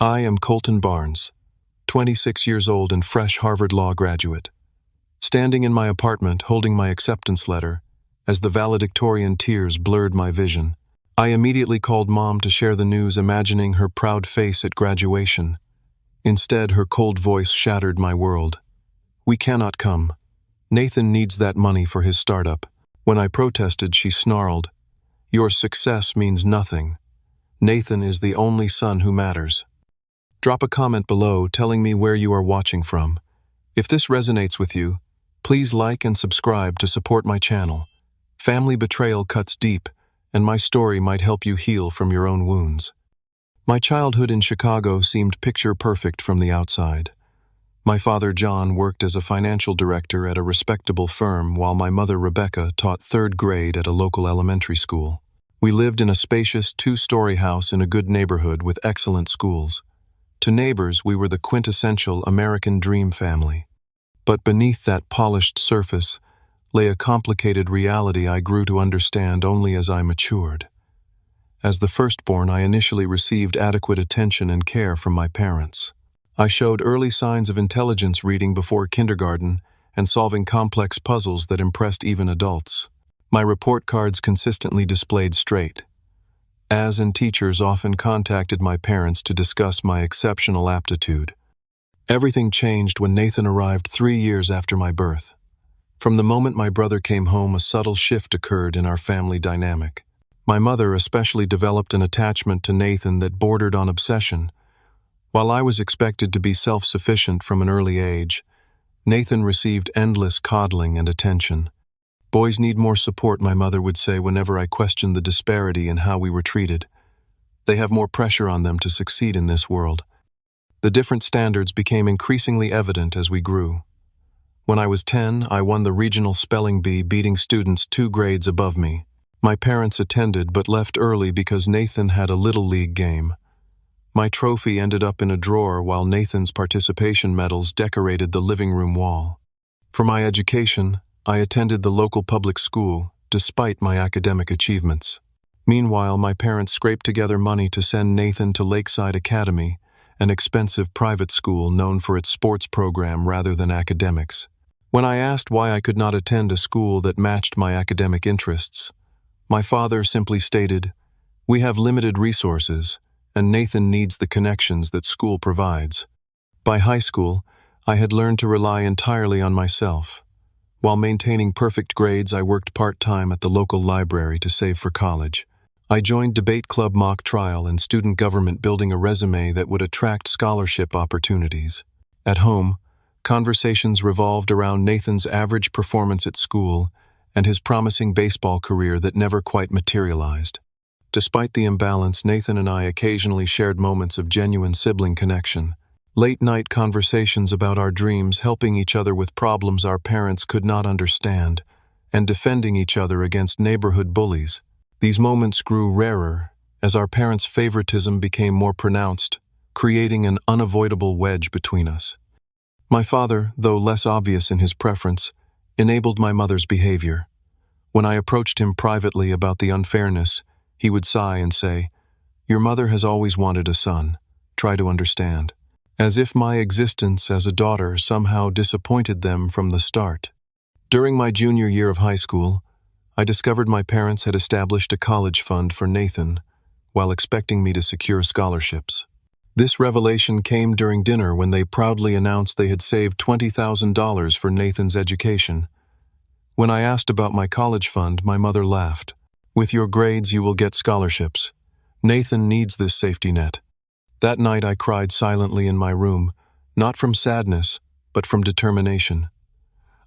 I am Colton Barnes, 26 years old and fresh Harvard Law graduate. Standing in my apartment holding my acceptance letter, as the valedictorian tears blurred my vision, I immediately called Mom to share the news, imagining her proud face at graduation. Instead, her cold voice shattered my world. "We cannot come. Nathan needs that money for his startup." When I protested, she snarled, "Your success means nothing. Nathan is the only son who matters." Drop a comment below telling me where you are watching from. If this resonates with you, please like and subscribe to support my channel. Family betrayal cuts deep, and my story might help you heal from your own wounds. My childhood in Chicago seemed picture-perfect from the outside. My father, John, worked as a financial director at a respectable firm, while my mother, Rebecca, taught third grade at a local elementary school. We lived in a spacious two-story house in a good neighborhood with excellent schools. To neighbors, we were the quintessential American dream family. But beneath that polished surface lay a complicated reality I grew to understand only as I matured. As the firstborn, I initially received adequate attention and care from my parents. I showed early signs of intelligence, reading before kindergarten and solving complex puzzles that impressed even adults. My report cards consistently displayed straight A's, and teachers often contacted my parents to discuss my exceptional aptitude. Everything changed when Nathan arrived 3 years after my birth. From the moment my brother came home, a subtle shift occurred in our family dynamic. My mother especially developed an attachment to Nathan that bordered on obsession. While I was expected to be self-sufficient from an early age, Nathan received endless coddling and attention. "Boys need more support," my mother would say whenever I questioned the disparity in how we were treated. "They have more pressure on them to succeed in this world." The different standards became increasingly evident as we grew. When I was 10, I won the regional spelling bee, beating students 2 grades above me. My parents attended but left early because Nathan had a little league game. My trophy ended up in a drawer while Nathan's participation medals decorated the living room wall. For my education, I attended the local public school, despite my academic achievements. Meanwhile, my parents scraped together money to send Nathan to Lakeside Academy, an expensive private school known for its sports program rather than academics. When I asked why I could not attend a school that matched my academic interests, my father simply stated, "We have limited resources, and Nathan needs the connections that school provides." By high school, I had learned to rely entirely on myself. While maintaining perfect grades, I worked part-time at the local library to save for college. I joined debate club, mock trial, and student government, building a resume that would attract scholarship opportunities. At home, conversations revolved around Nathan's average performance at school and his promising baseball career that never quite materialized. Despite the imbalance, Nathan and I occasionally shared moments of genuine sibling connection. Late-night conversations about our dreams, helping each other with problems our parents could not understand, and defending each other against neighborhood bullies. These moments grew rarer as our parents' favoritism became more pronounced, creating an unavoidable wedge between us. My father, though less obvious in his preference, enabled my mother's behavior. When I approached him privately about the unfairness, he would sigh and say, "Your mother has always wanted a son. Try to understand." As if my existence as a daughter somehow disappointed them from the start. During my junior year of high school, I discovered my parents had established a college fund for Nathan, while expecting me to secure scholarships. This revelation came during dinner when they proudly announced they had saved $20,000 for Nathan's education. When I asked about my college fund, my mother laughed. "With your grades, you will get scholarships. Nathan needs this safety net." That night I cried silently in my room, not from sadness, but from determination.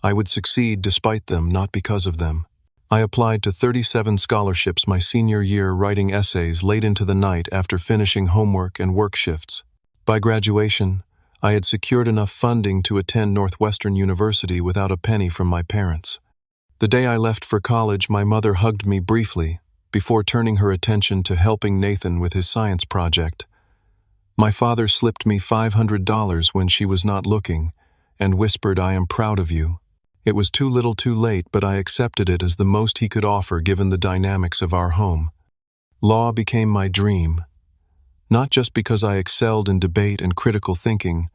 I would succeed despite them, not because of them. I applied to 37 scholarships my senior year, writing essays late into the night after finishing homework and work shifts. By graduation, I had secured enough funding to attend Northwestern University without a penny from my parents. The day I left for college, my mother hugged me briefly before turning her attention to helping Nathan with his science project. My father slipped me $500 when she was not looking and whispered, "I am proud of you." It was too little too late, but I accepted it as the most he could offer given the dynamics of our home. Law became my dream. not just because I excelled in debate and critical thinking,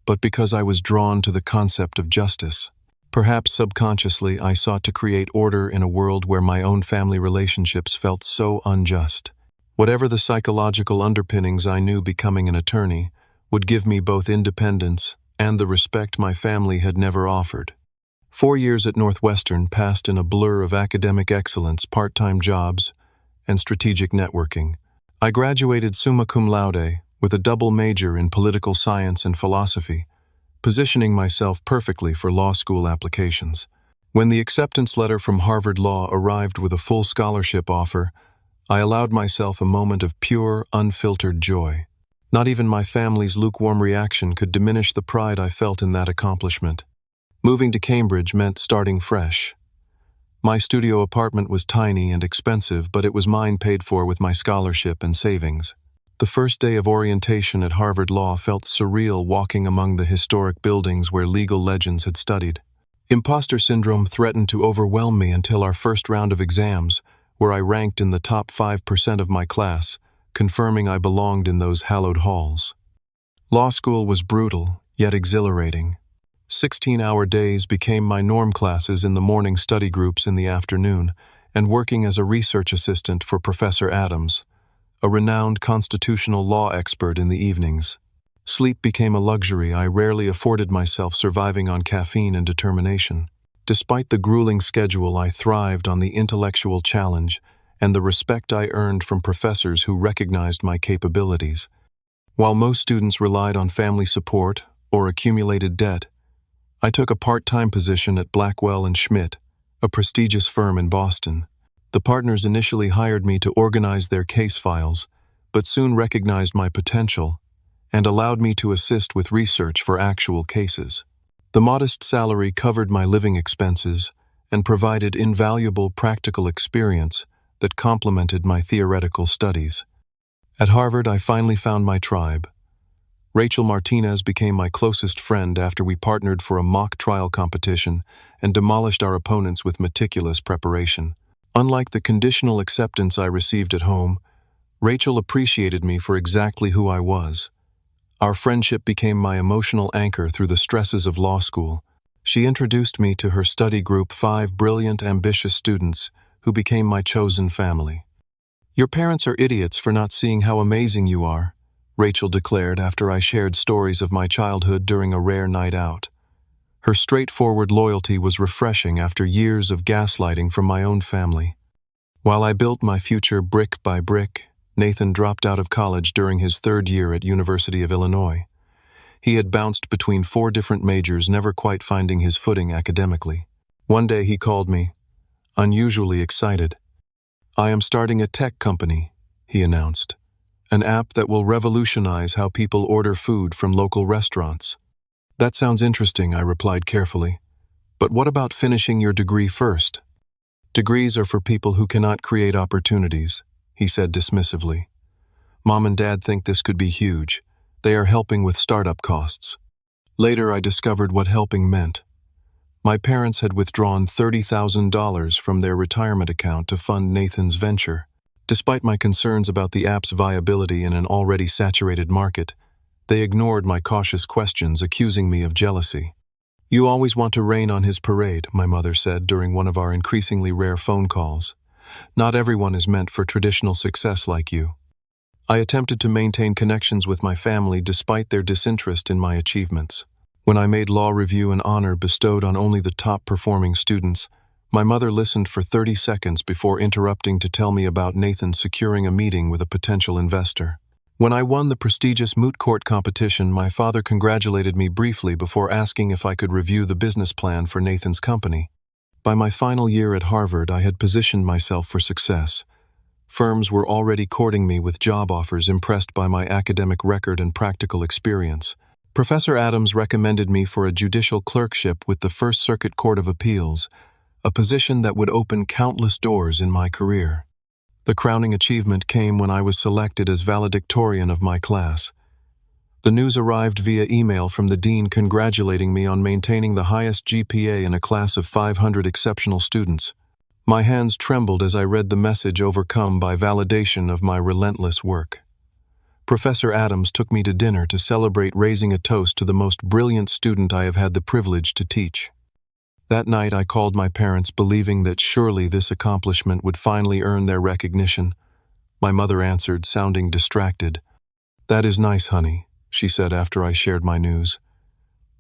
but because I was drawn to the concept of justice. Perhaps subconsciously, I sought to create order in a world where my own family relationships felt so unjust. Whatever the psychological underpinnings, I knew becoming an attorney would give me both independence and the respect my family had never offered. 4 years at Northwestern passed in a blur of academic excellence, part-time jobs, and strategic networking. I graduated summa cum laude with a double major in political science and philosophy, positioning myself perfectly for law school applications. When the acceptance letter from Harvard Law arrived with a full scholarship offer, I allowed myself a moment of pure, unfiltered joy. Not even my family's lukewarm reaction could diminish the pride I felt in that accomplishment. Moving to Cambridge meant starting fresh. My studio apartment was tiny and expensive, but it was mine, paid for with my scholarship and savings. The first day of orientation at Harvard Law felt surreal, walking among the historic buildings where legal legends had studied. Imposter syndrome threatened to overwhelm me until our first round of exams, where I ranked in the top 5% of my class, confirming I belonged in those hallowed halls. Law school was brutal, yet exhilarating. 16-hour days became my norm, classes in the morning, study groups in the afternoon, and working as a research assistant for Professor Adams, a renowned constitutional law expert, in the evenings. Sleep became a luxury I rarely afforded myself, surviving on caffeine and determination. Despite the grueling schedule, I thrived on the intellectual challenge and the respect I earned from professors who recognized my capabilities. While most students relied on family support or accumulated debt, I took a part-time position at Blackwell & Schmidt, a prestigious firm in Boston. The partners initially hired me to organize their case files, but soon recognized my potential and allowed me to assist with research for actual cases. The modest salary covered my living expenses and provided invaluable practical experience that complemented my theoretical studies. At Harvard, I finally found my tribe. Rachel Martinez became my closest friend after we partnered for a mock trial competition and demolished our opponents with meticulous preparation. Unlike the conditional acceptance I received at home, Rachel appreciated me for exactly who I was. Our friendship became my emotional anchor through the stresses of law school. She introduced me to her study group, 5 brilliant, ambitious students who became my chosen family. "Your parents are idiots for not seeing how amazing you are," Rachel declared after I shared stories of my childhood during a rare night out. Her straightforward loyalty was refreshing after years of gaslighting from my own family. While I built my future brick by brick, Nathan dropped out of college during his 3rd year at University of Illinois. He had bounced between 4 different majors, never quite finding his footing academically. One day he called me, unusually excited. "I am starting a tech company," he announced. "An app that will revolutionize how people order food from local restaurants." "That sounds interesting," I replied carefully. "But what about finishing your degree first?" "Degrees are for people who cannot create opportunities," he said dismissively. "Mom and Dad think this could be huge. They are helping with startup costs." Later, I discovered what helping meant. My parents had withdrawn $30,000 from their retirement account to fund Nathan's venture. Despite my concerns about the app's viability in an already saturated market, they ignored my cautious questions, accusing me of jealousy. "You always want to rain on his parade," my mother said during one of our increasingly rare phone calls. "Not everyone is meant for traditional success like you." I attempted to maintain connections with my family despite their disinterest in my achievements. When I made law review an honor bestowed on only the top-performing students, my mother listened for 30 seconds before interrupting to tell me about Nathan securing a meeting with a potential investor. When I won the prestigious moot court competition, my father congratulated me briefly before asking if I could review the business plan for Nathan's company. By my final year at Harvard, I had positioned myself for success. Firms were already courting me with job offers, impressed by my academic record and practical experience. Professor Adams recommended me for a judicial clerkship with the First Circuit Court of Appeals, a position that would open countless doors in my career. The crowning achievement came when I was selected as valedictorian of my class. The news arrived via email from the dean congratulating me on maintaining the highest GPA in a class of 500 exceptional students. My hands trembled as I read the message, overcome by validation of my relentless work. Professor Adams took me to dinner to celebrate raising a toast to the most brilliant student I have had the privilege to teach. That night I called my parents, believing that surely this accomplishment would finally earn their recognition. My mother answered, sounding distracted. "That is nice, honey," she said after I shared my news.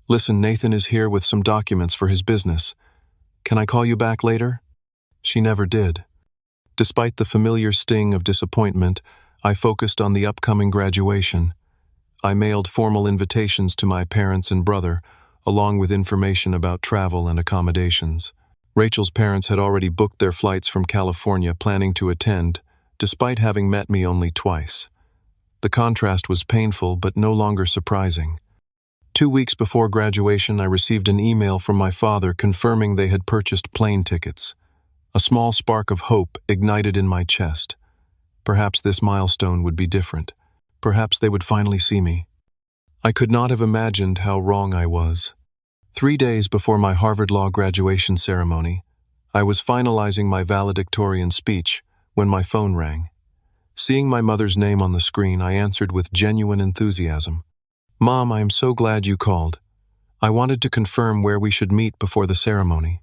"Listen, Nathan is here with some documents for his business. Can I call you back later?" She never did. Despite the familiar sting of disappointment, I focused on the upcoming graduation. I mailed formal invitations to my parents and brother, along with information about travel and accommodations. Rachel's parents had already booked their flights from California, planning to attend, despite having met me only twice. The contrast was painful but no longer surprising. 2 weeks before graduation, I received an email from my father confirming they had purchased plane tickets. A small spark of hope ignited in my chest. Perhaps this milestone would be different. Perhaps they would finally see me. I could not have imagined how wrong I was. 3 days before my Harvard Law graduation ceremony, I was finalizing my valedictorian speech when my phone rang. Seeing my mother's name on the screen, I answered with genuine enthusiasm. "Mom, I am so glad you called. I wanted to confirm where we should meet before the ceremony.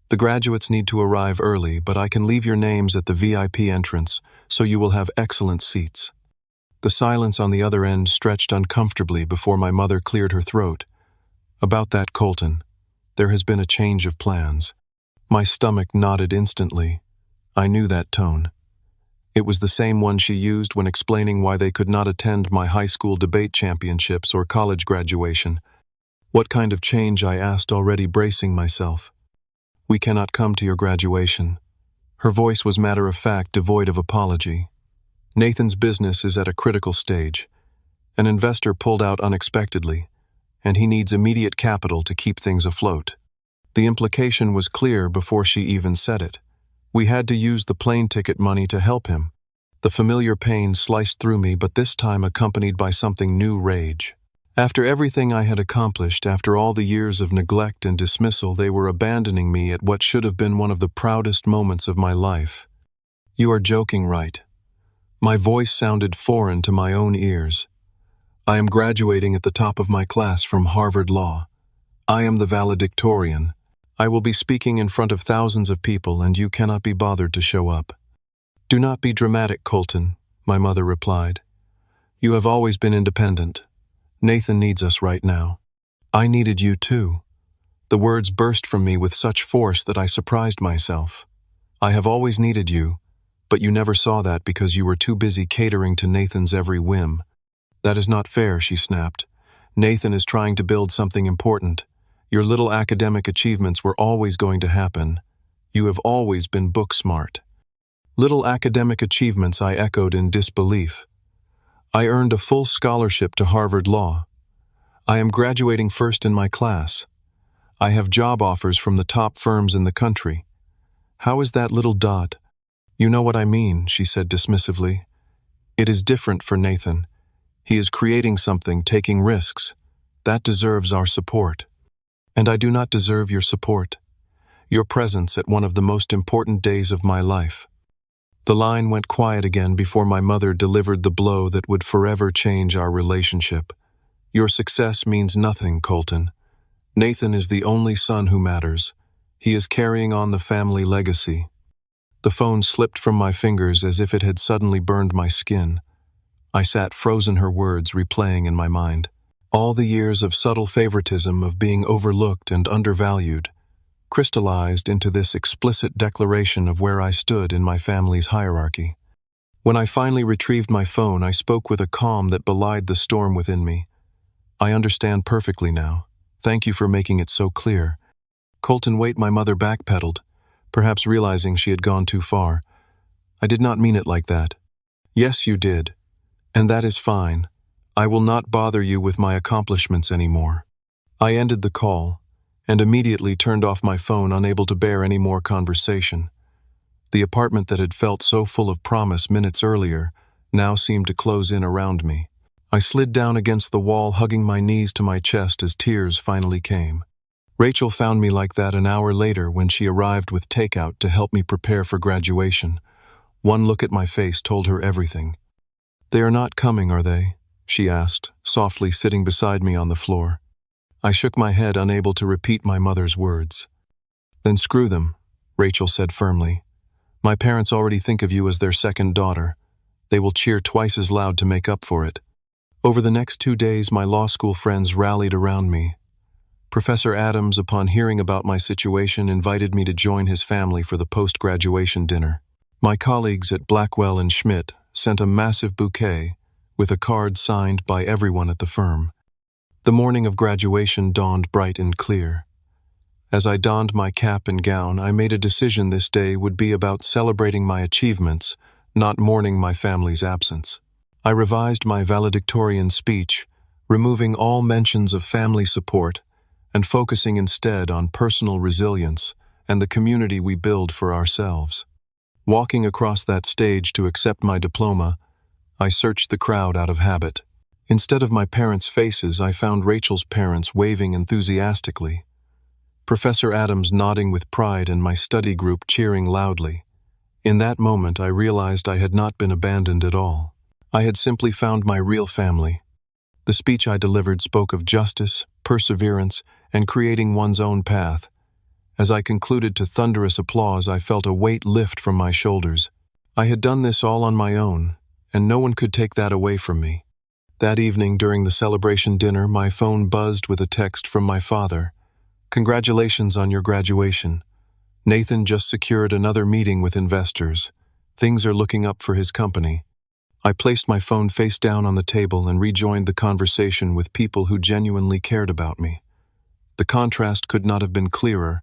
The graduates need to arrive early, but I can leave your names at the VIP entrance, so you will have excellent seats." The silence on the other end stretched uncomfortably before my mother cleared her throat. "About that, Colton, there has been a change of plans." My stomach knotted instantly. I knew that tone. It was the same one she used when explaining why they could not attend my high school debate championships or college graduation. "What kind of change?" I asked, already bracing myself. "We cannot come to your graduation." Her voice was matter-of-fact, devoid of apology. "Nathan's business is at a critical stage. An investor pulled out unexpectedly, and he needs immediate capital to keep things afloat." The implication was clear before she even said it. We had to use the plane ticket money to help him. The familiar pain sliced through me, but this time accompanied by something new: rage. After everything I had accomplished, after all the years of neglect and dismissal, they were abandoning me at what should have been one of the proudest moments of my life. "You are joking, right?" My voice sounded foreign to my own ears. "I am graduating at the top of my class from Harvard Law. I am the valedictorian. I will be speaking in front of thousands of people, and you cannot be bothered to show up." "Do not be dramatic, Colton," my mother replied. "You have always been independent. Nathan needs us right now." "I needed you too." The words burst from me with such force that I surprised myself. "I have always needed you, but you never saw that because you were too busy catering to Nathan's every whim." "That is not fair," she snapped. "Nathan is trying to build something important. Your little academic achievements were always going to happen. You have always been book smart." "Little academic achievements," I echoed in disbelief. "I earned a full scholarship to Harvard Law. I am graduating first in my class. I have job offers from the top firms in the country. How is that little dot?" "You know what I mean," she said dismissively. "It is different for Nathan. He is creating something, taking risks. That deserves our support." "And I do not deserve your support. Your presence at one of the most important days of my life." The line went quiet again before my mother delivered the blow that would forever change our relationship. "Your success means nothing, Colton. Nathan is the only son who matters. He is carrying on the family legacy." The phone slipped from my fingers as if it had suddenly burned my skin. I sat frozen, her words replaying in my mind. All the years of subtle favoritism, of being overlooked and undervalued, crystallized into this explicit declaration of where I stood in my family's hierarchy. When I finally retrieved my phone, I spoke with a calm that belied the storm within me. "I understand perfectly now. Thank you for making it so clear." "Colton, wait," my mother backpedaled, perhaps realizing she had gone too far. "I did not mean it like that." "Yes, you did. And that is fine. I will not bother you with my accomplishments anymore." I ended the call, and immediately turned off my phone, unable to bear any more conversation. The apartment that had felt so full of promise minutes earlier now seemed to close in around me. I slid down against the wall, hugging my knees to my chest as tears finally came. Rachel found me like that an hour later when she arrived with takeout to help me prepare for graduation. One look at my face told her everything. "They are not coming, are they?" she asked, softly sitting beside me on the floor. I shook my head, unable to repeat my mother's words. "Then screw them," Rachel said firmly. "My parents already think of you as their second daughter. They will cheer twice as loud to make up for it." Over the next 2 days, my law school friends rallied around me. Professor Adams, upon hearing about my situation, invited me to join his family for the post-graduation dinner. My colleagues at Blackwell and Schmidt sent a massive bouquet with a card signed by everyone at the firm. The morning of graduation dawned bright and clear. As I donned my cap and gown, I made a decision this day would be about celebrating my achievements, not mourning my family's absence. I revised my valedictorian speech, removing all mentions of family support and focusing instead on personal resilience and the community we build for ourselves. Walking across that stage to accept my diploma, I searched the crowd out of habit. Instead of my parents' faces, I found Rachel's parents waving enthusiastically, Professor Adams nodding with pride, and my study group cheering loudly. In that moment, I realized I had not been abandoned at all. I had simply found my real family. The speech I delivered spoke of justice, perseverance, and creating one's own path. As I concluded to thunderous applause, I felt a weight lift from my shoulders. I had done this all on my own, and no one could take that away from me. That evening, during the celebration dinner, my phone buzzed with a text from my father. "Congratulations on your graduation. Nathan just secured another meeting with investors. Things are looking up for his company." I placed my phone face down on the table and rejoined the conversation with people who genuinely cared about me. The contrast could not have been clearer,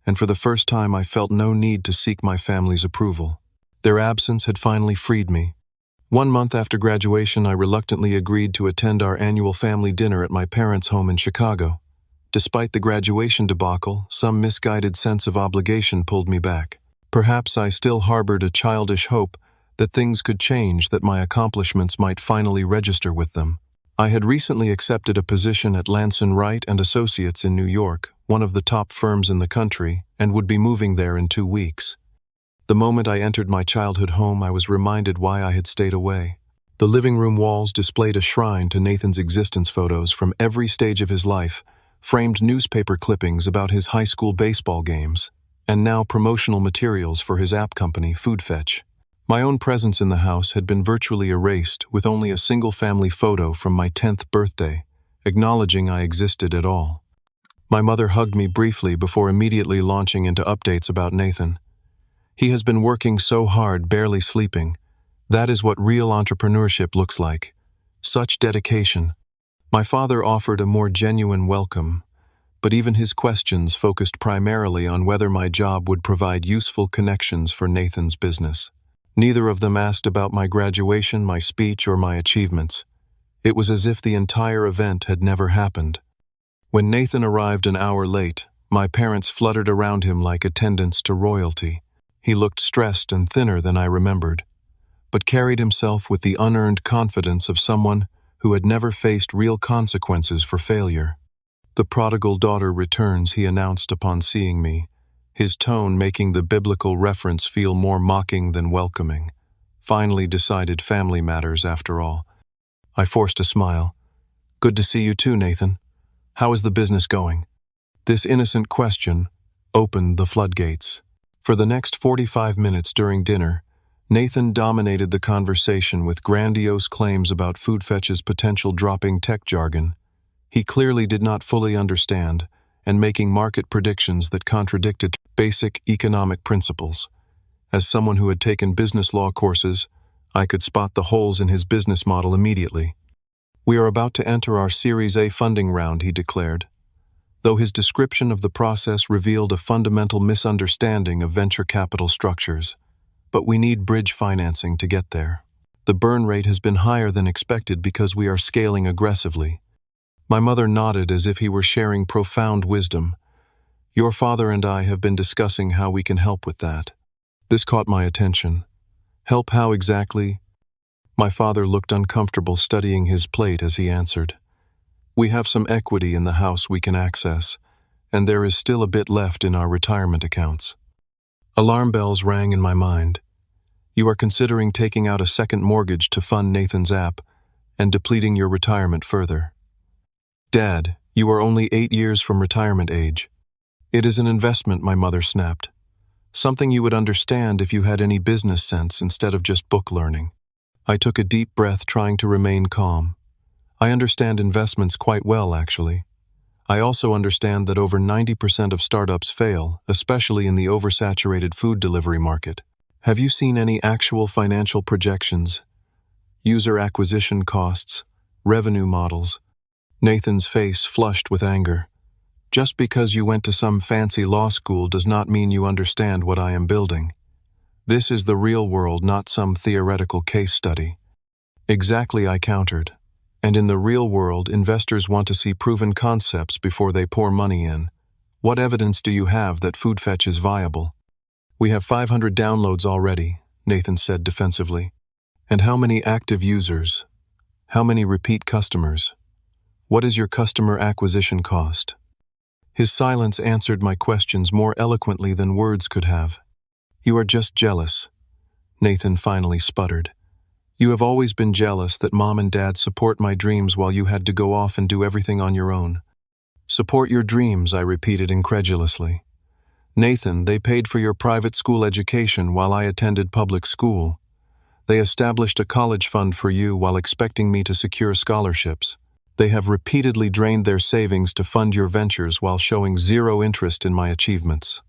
and for the first time I felt no need to seek my family's approval. Their absence had finally freed me. 1 month after graduation, I reluctantly agreed to attend our annual family dinner at my parents' home in Chicago. Despite the graduation debacle, some misguided sense of obligation pulled me back. Perhaps I still harbored a childish hope that things could change, that my accomplishments might finally register with them. I had recently accepted a position at Lanson Wright and Associates in New York, one of the top firms in the country, and would be moving there in 2 weeks. The moment I entered my childhood home, I was reminded why I had stayed away. The living room walls displayed a shrine to Nathan's existence photos from every stage of his life, framed newspaper clippings about his high school baseball games, and now promotional materials for his app company, FoodFetch. My own presence in the house had been virtually erased, with only a single family photo from my 10th birthday, acknowledging I existed at all. My mother hugged me briefly before immediately launching into updates about Nathan. "He has been working so hard, barely sleeping. That is what real entrepreneurship looks like. Such dedication." My father offered a more genuine welcome, but even his questions focused primarily on whether my job would provide useful connections for Nathan's business. Neither of them asked about my graduation, my speech, or my achievements. It was as if the entire event had never happened. When Nathan arrived an hour late, my parents fluttered around him like attendants to royalty. He looked stressed and thinner than I remembered, but carried himself with the unearned confidence of someone who had never faced real consequences for failure. "The prodigal daughter returns," he announced upon seeing me, his tone making the biblical reference feel more mocking than welcoming. Finally decided family matters after all. I forced a smile. "Good to see you too, Nathan. How is the business going?" This innocent question opened the floodgates. For the next 45 minutes during dinner, Nathan dominated the conversation with grandiose claims about FoodFetch's potential, dropping tech jargon he clearly did not fully understand, and making market predictions that contradicted basic economic principles. As someone who had taken business law courses, I could spot the holes in his business model immediately. "We are about to enter our Series A funding round," he declared, though his description of the process revealed a fundamental misunderstanding of venture capital structures. "But we need bridge financing to get there. The burn rate has been higher than expected because we are scaling aggressively." My mother nodded as if he were sharing profound wisdom. "Your father and I have been discussing how we can help with that." This caught my attention. "Help how exactly?" My father looked uncomfortable, studying his plate as he answered. "We have some equity in the house we can access, and there is still a bit left in our retirement accounts." Alarm bells rang in my mind. You are considering taking out a second mortgage to fund Nathan's app and depleting your retirement further. Dad, you are only 8 years from retirement age. It is an investment, my mother snapped. Something you would understand if you had any business sense instead of just book learning. I took a deep breath, trying to remain calm. I understand investments quite well, actually. I also understand that over 90% of startups fail, especially in the oversaturated food delivery market. Have you seen any actual financial projections? User acquisition costs, revenue models? Nathan's face flushed with anger. Just because you went to some fancy law school does not mean you understand what I am building. This is the real world, not some theoretical case study. Exactly, I countered. And in the real world, investors want to see proven concepts before they pour money in. What evidence do you have that FoodFetch is viable? We have 500 downloads already, Nathan said defensively. And how many active users? How many repeat customers? What is your customer acquisition cost? His silence answered my questions more eloquently than words could have. You are just jealous, Nathan finally sputtered. You have always been jealous that Mom and Dad support my dreams while you had to go off and do everything on your own. Support your dreams, I repeated incredulously. Nathan, they paid for your private school education while I attended public school. They established a college fund for you while expecting me to secure scholarships. They have repeatedly drained their savings to fund your ventures while showing zero interest in my achievements.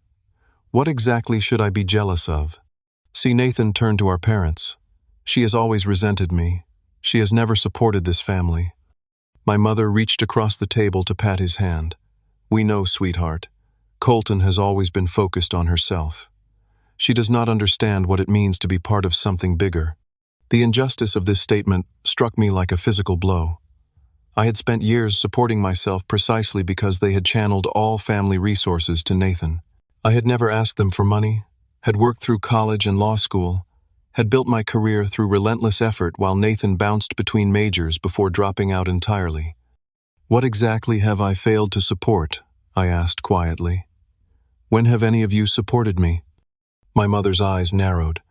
What exactly should I be jealous of? See, Nathan turned to our parents. She has always resented me. She has never supported this family. My mother reached across the table to pat his hand. We know, sweetheart. Colton has always been focused on herself. She does not understand what it means to be part of something bigger. The injustice of this statement struck me like a physical blow. I had spent years supporting myself precisely because they had channeled all family resources to Nathan. I had never asked them for money, had worked through college and law school, had built my career through relentless effort while Nathan bounced between majors before dropping out entirely. What exactly have I failed to support? I asked quietly. When have any of you supported me? My mother's eyes narrowed.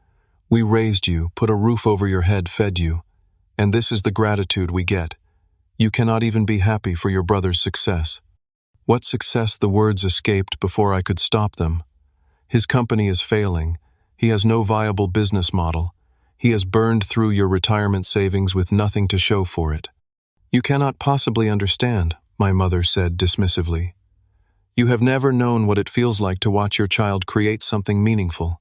We raised you, put a roof over your head, fed you, and this is the gratitude we get. You cannot even be happy for your brother's success. What success? The words escaped before I could stop them. His company is failing. He has no viable business model. He has burned through your retirement savings with nothing to show for it. You cannot possibly understand, my mother said dismissively. You have never known what it feels like to watch your child create something meaningful.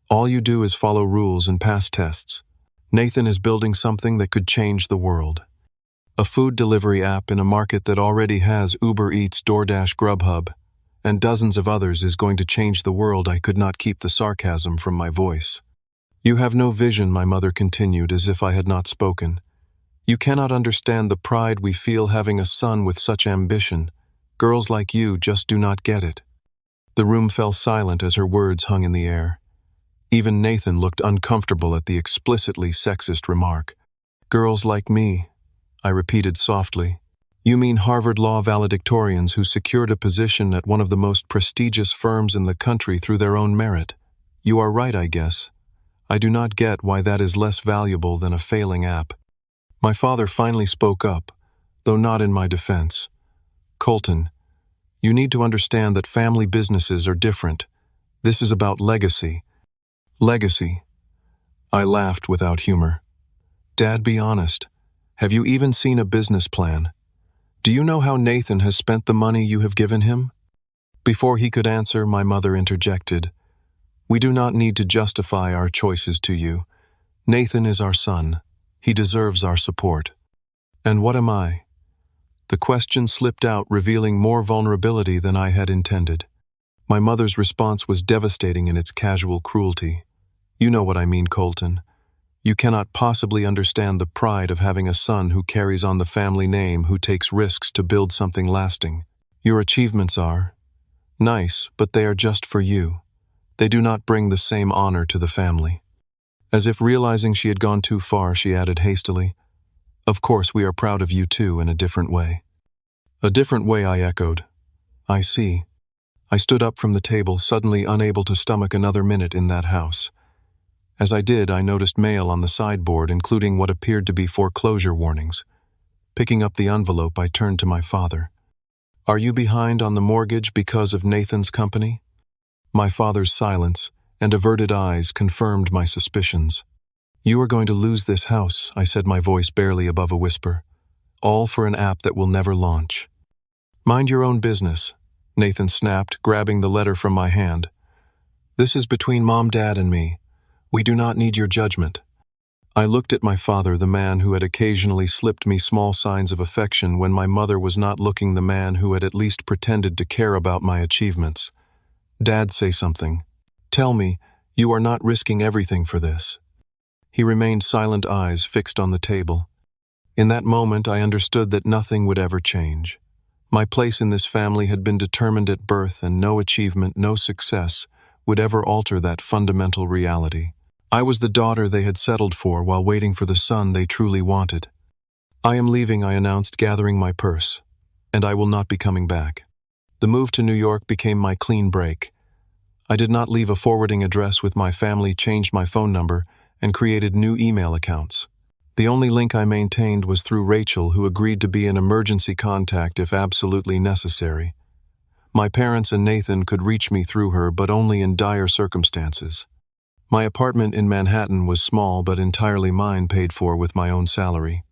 All you do is follow rules and pass tests. Nathan is building something that could change the world. A food delivery app in a market that already has Uber Eats, DoorDash, Grubhub, and dozens of others is going to change the world. I could not keep the sarcasm from my voice. You have no vision, my mother continued as if I had not spoken. You cannot understand the pride we feel having a son with such ambition. Girls like you just do not get it. The room fell silent as her words hung in the air. Even Nathan looked uncomfortable at the explicitly sexist remark. Girls like me, I repeated softly. You mean Harvard Law valedictorians who secured a position at one of the most prestigious firms in the country through their own merit. You are right, I guess. I do not get why that is less valuable than a failing app. My father finally spoke up, though not in my defense. Colton, you need to understand that family businesses are different. This is about legacy. Legacy. I laughed without humor. Dad, be honest. Have you even seen a business plan? Do you know how Nathan has spent the money you have given him? Before he could answer, my mother interjected. We do not need to justify our choices to you. Nathan is our son. He deserves our support. And what am I? The question slipped out, revealing more vulnerability than I had intended. My mother's response was devastating in its casual cruelty. You know what I mean, Colton. You cannot possibly understand the pride of having a son who carries on the family name, who takes risks to build something lasting. Your achievements are nice, but they are just for you. They do not bring the same honor to the family. As if realizing she had gone too far, she added hastily, Of course, we are proud of you too, in a different way. A different way, I echoed. I see. I stood up from the table, suddenly unable to stomach another minute in that house. As I did, I noticed mail on the sideboard, including what appeared to be foreclosure warnings. Picking up the envelope, I turned to my father. "Are you behind on the mortgage because of Nathan's company?" My father's silence and averted eyes confirmed my suspicions. "You are going to lose this house," I said, my voice barely above a whisper. "All for an app that will never launch." "Mind your own business," Nathan snapped, grabbing the letter from my hand. "This is between Mom, Dad, and me. We do not need your judgment." I looked at my father, the man who had occasionally slipped me small signs of affection when my mother was not looking, the man who had at least pretended to care about my achievements. "Dad, say something. Tell me, you are not risking everything for this." He remained silent, eyes fixed on the table. In that moment, I understood that nothing would ever change. My place in this family had been determined at birth, and no achievement, no success, would ever alter that fundamental reality. I was the daughter they had settled for while waiting for the son they truly wanted. "I am leaving," I announced, gathering my purse, "and I will not be coming back." The move to New York became my clean break. I did not leave a forwarding address with my family, changed my phone number, and created new email accounts. The only link I maintained was through Rachel, who agreed to be an emergency contact if absolutely necessary. My parents and Nathan could reach me through her, but only in dire circumstances. My apartment in Manhattan was small, but entirely mine, paid for with my own salary.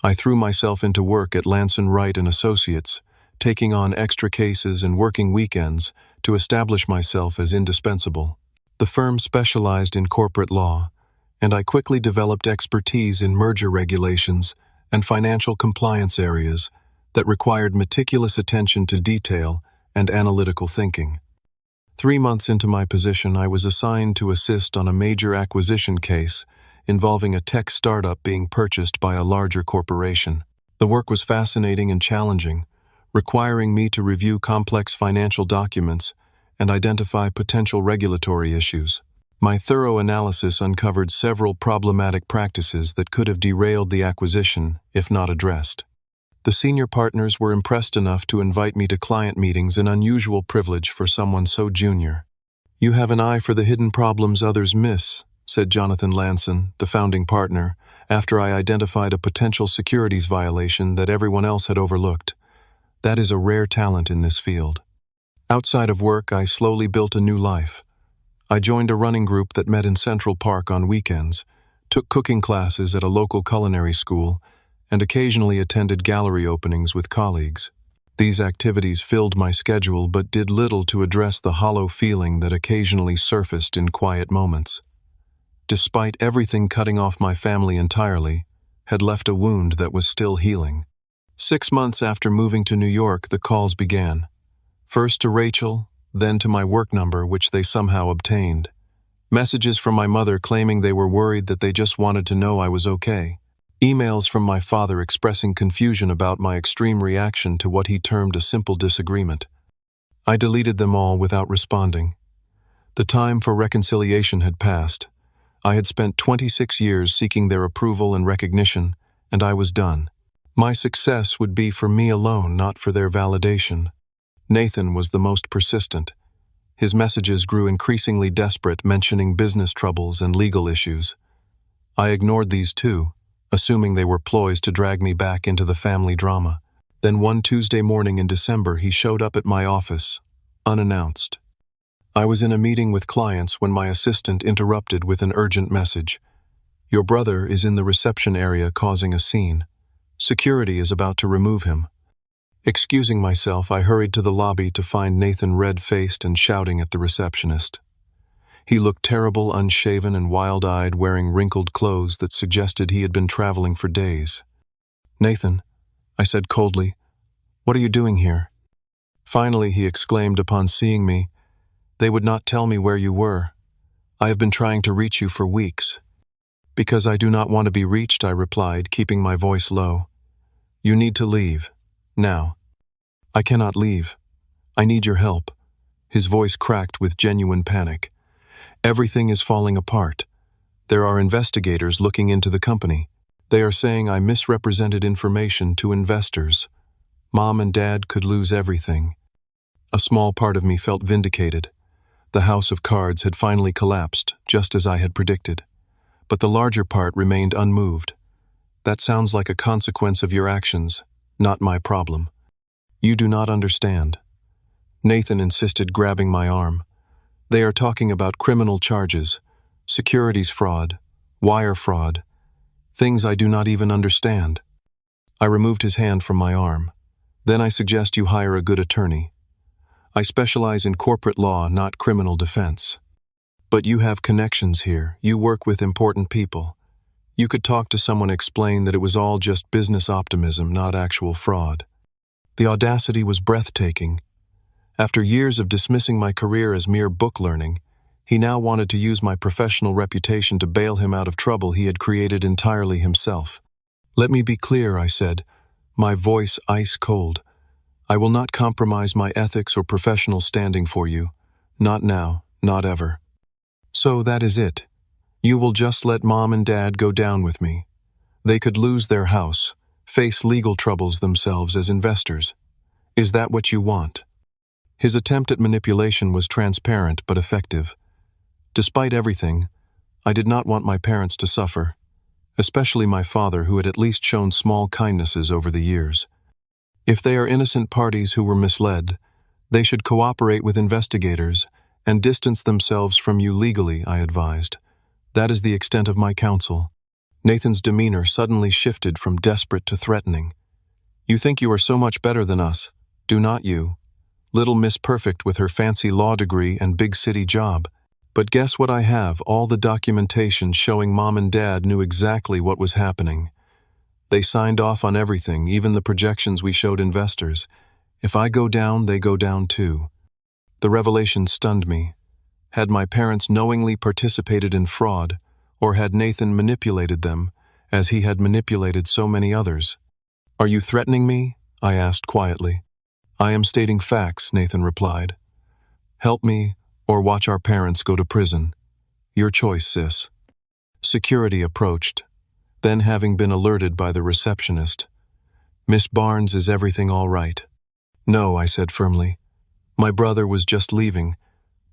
I threw myself into work at Lanson Wright and Associates, taking on extra cases and working weekends to establish myself as indispensable. The firm specialized in corporate law, and I quickly developed expertise in merger regulations and financial compliance areas that required meticulous attention to detail and analytical thinking. 3 months into my position, I was assigned to assist on a major acquisition case involving a tech startup being purchased by a larger corporation. The work was fascinating and challenging, requiring me to review complex financial documents and identify potential regulatory issues. My thorough analysis uncovered several problematic practices that could have derailed the acquisition if not addressed. The senior partners were impressed enough to invite me to client meetings, an unusual privilege for someone so junior. "You have an eye for the hidden problems others miss," said Jonathan Lanson, the founding partner, after I identified a potential securities violation that everyone else had overlooked. "That is a rare talent in this field." Outside of work, I slowly built a new life. I joined a running group that met in Central Park on weekends, took cooking classes at a local culinary school, and occasionally attended gallery openings with colleagues. These activities filled my schedule but did little to address the hollow feeling that occasionally surfaced in quiet moments. Despite everything, cutting off my family entirely had left a wound that was still healing. 6 months after moving to New York, the calls began. First to Rachel, then to my work number, which they somehow obtained. Messages from my mother claiming they were worried, that they just wanted to know I was okay. Emails from my father expressing confusion about my extreme reaction to what he termed a simple disagreement. I deleted them all without responding. The time for reconciliation had passed. I had spent 26 years seeking their approval and recognition, and I was done. My success would be for me alone, not for their validation. Nathan was the most persistent. His messages grew increasingly desperate, mentioning business troubles and legal issues. I ignored these too, assuming they were ploys to drag me back into the family drama. Then one Tuesday morning in December, he showed up at my office, unannounced. I was in a meeting with clients when my assistant interrupted with an urgent message. "Your brother is in the reception area causing a scene. Security is about to remove him." Excusing myself, I hurried to the lobby to find Nathan red-faced and shouting at the receptionist. He looked terrible, unshaven and wild-eyed, wearing wrinkled clothes that suggested he had been traveling for days. "Nathan," I said coldly, "what are you doing here?" Finally, he exclaimed upon seeing me, "They would not tell me where you were. I have been trying to reach you for weeks." "Because I do not want to be reached," I replied, keeping my voice low. "You need to leave. Now." "I cannot leave. I need your help." His voice cracked with genuine panic. "Everything is falling apart. There are investigators looking into the company. They are saying I misrepresented information to investors. Mom and Dad could lose everything." A small part of me felt vindicated. The house of cards had finally collapsed, just as I had predicted. But the larger part remained unmoved. That sounds like a consequence of your actions, not my problem. You do not understand. Nathan insisted, grabbing my arm. They are talking about criminal charges, securities fraud, wire fraud, things I do not even understand. I removed his hand from my arm. Then I suggest you hire a good attorney. I specialize in corporate law, not criminal defense. But you have connections here. You work with important people. You could talk to someone and explain that it was all just business optimism, not actual fraud. The audacity was breathtaking. After years of dismissing my career as mere book learning, he now wanted to use my professional reputation to bail him out of trouble he had created entirely himself. Let me be clear, I said, my voice ice cold. I will not compromise my ethics or professional standing for you. Not now, not ever. So that is it. You will just let Mom and Dad go down with me. They could lose their house, face legal troubles themselves as investors. Is that what you want? His attempt at manipulation was transparent but effective. Despite everything, I did not want my parents to suffer, especially my father, who had at least shown small kindnesses over the years. If they are innocent parties who were misled, they should cooperate with investigators and distance themselves from you legally, I advised. That is the extent of my counsel. Nathan's demeanor suddenly shifted from desperate to threatening. You think you are so much better than us, do not you? Little Miss Perfect with her fancy law degree and big city job. But guess what I have? All the documentation showing Mom and Dad knew exactly what was happening. They signed off on everything, even the projections we showed investors. If I go down, they go down too. The revelation stunned me. Had my parents knowingly participated in fraud, or had Nathan manipulated them, as he had manipulated so many others? Are you threatening me? I asked quietly. I am stating facts, Nathan replied. Help me, or watch our parents go to prison. Your choice, sis. Security approached. Then, having been alerted by the receptionist, Miss Barnes, is everything all right? No, I said firmly. My brother was just leaving.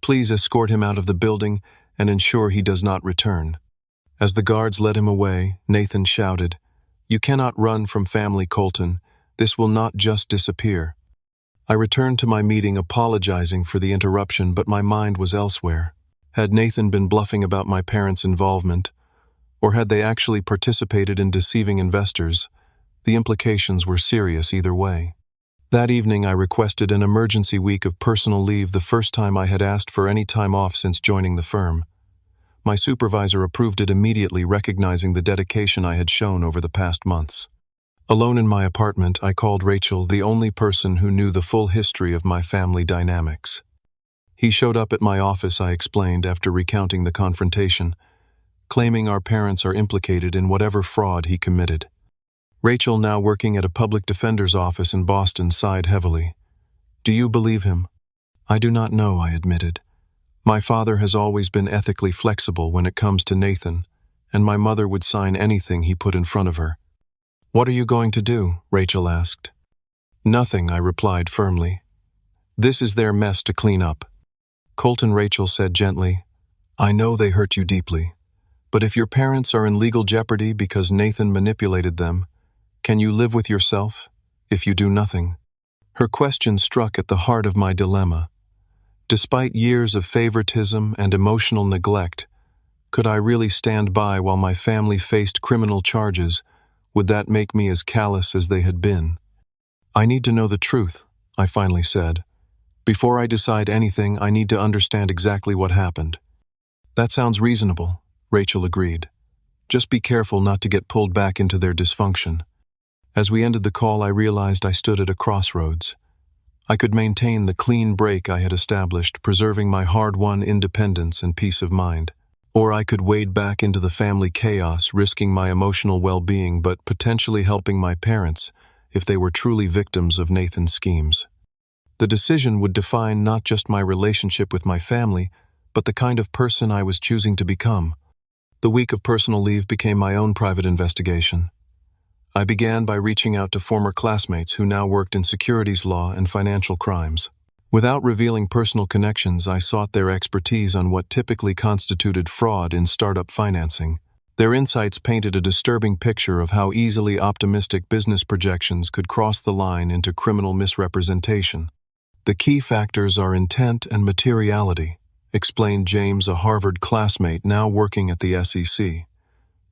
Please escort him out of the building and ensure he does not return. As the guards led him away, Nathan shouted, You cannot run from family, Colton. This will not just disappear. I returned to my meeting apologizing for the interruption, but my mind was elsewhere. Had Nathan been bluffing about my parents' involvement, or had they actually participated in deceiving investors? The implications were serious either way. That evening I requested an emergency week of personal leave, the first time I had asked for any time off since joining the firm. My supervisor approved it immediately, recognizing the dedication I had shown over the past months. Alone in my apartment, I called Rachel, the only person who knew the full history of my family dynamics. He showed up at my office, I explained, after recounting the confrontation, claiming our parents are implicated in whatever fraud he committed. Rachel, now working at a public defender's office in Boston, sighed heavily. Do you believe him? I do not know, I admitted. My father has always been ethically flexible when it comes to Nathan, and my mother would sign anything he put in front of her. What are you going to do? Rachel asked. Nothing, I replied firmly. This is their mess to clean up. Colton, Rachel said gently, I know they hurt you deeply, but if your parents are in legal jeopardy because Nathan manipulated them, can you live with yourself if you do nothing? Her question struck at the heart of my dilemma. Despite years of favoritism and emotional neglect, could I really stand by while my family faced criminal charges? Would that make me as callous as they had been? I need to know the truth, I finally said. Before I decide anything, I need to understand exactly what happened. That sounds reasonable, Rachel agreed. Just be careful not to get pulled back into their dysfunction. As we ended the call, I realized I stood at a crossroads. I could maintain the clean break I had established, preserving my hard-won independence and peace of mind. Or I could wade back into the family chaos, risking my emotional well-being but potentially helping my parents if they were truly victims of Nathan's schemes. The decision would define not just my relationship with my family, but the kind of person I was choosing to become. The week of personal leave became my own private investigation. I began by reaching out to former classmates who now worked in securities law and financial crimes. Without revealing personal connections, I sought their expertise on what typically constituted fraud in startup financing. Their insights painted a disturbing picture of how easily optimistic business projections could cross the line into criminal misrepresentation. The key factors are intent and materiality, explained James, a Harvard classmate now working at the SEC.